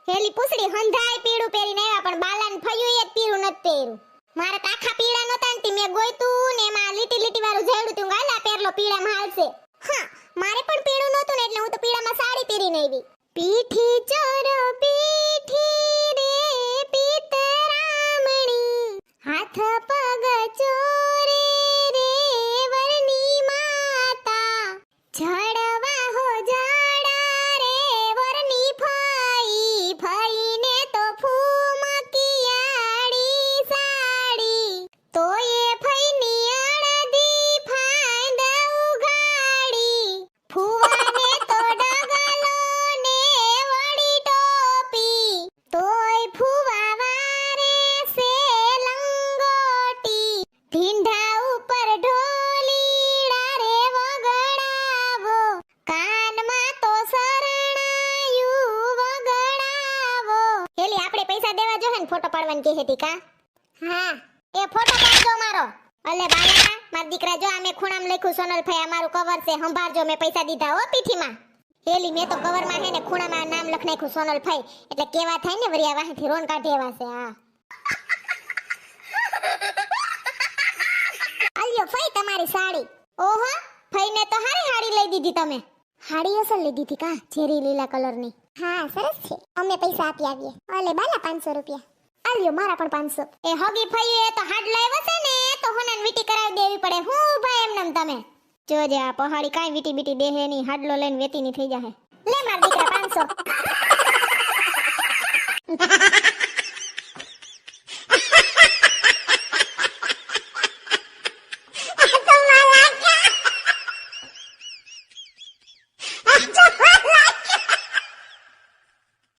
હેલી પૂછડી હંધાય પીળું પહેરીને આવ્યા પણ બાલાને ફયું એક પીળું નથી પહેર્યું. મારે તો આખા પીળા નતા ને મેં ગોયતું ને એમાં લીટી લીટી વાળું ઝાડું તું ગાલા પહેરલો પીળામાં હાલશે. હા મારે પણ પીળું નહોતું ને એટલે હું તો પીળામાં સાડી પહેરીને આવી. પીઠી ચોરો પીઠી રે પિતરામણી હાથ પગ ચોરે રે વરની માતા ઝડવા હો ઝાડા રે વરની ફઈ ફઈને તો ફૂમકિયાળી સાડી તોય ફઈની અડધી ફાંદ ઉઘાડી ફૂવાને તો ડગલો ને વળી ટોપી તોય ફૂવા વારે સે લંગોટી ઢીંઢા ઉપર ઢોલીડા રે વગડાવો કાનમાં તો શરણાયું વગડાવો. હેલી આપણે પૈસા દેવા જોહે ને ફોટો પાડવાની કહે હતી કા? હા એ ફોટો પાડજો મારો. અલે બાલા માર દીકરા જો આમે ખૂણામાં લખ્યું સોનલ ભાઈ અમારું કવર છે સંભાળજો મેં પૈસા દીધા હો પીઠીમાં. હેલી મેં તો કવરમાં હે ને ખૂણામાં નામ લખ નાખ્યું સોનલ ભાઈ એટલે કેવા થાય ને વરિયા વાહથી રોન કાઢે એવા છે. હા આલ્યો ફઈ તમારી સાડી. ઓહો ફઈને તો હારી હાડી લઈ દીધી તમે. હાડી અસલ લઈ દીધી કા ઝેરી લીલા કલરની. હા સરસ છે. અમે પૈસા આપી આવીએ. અલે બાલા 500 રૂપિયા. આલ્યો મારા પણ 500. એ હગી ફઈએ તો હાડ લાવ્યો છે ને તો હોનાન વીટી કરાવી દેવી પડે. હું ભાઈ એમનમ તમે જોજે આ પહાડી કાઈ વીટી બીટી દેહે ની હાડલો લઈને વેતી ની થઈ જાહે. લે માર દીકરા 500.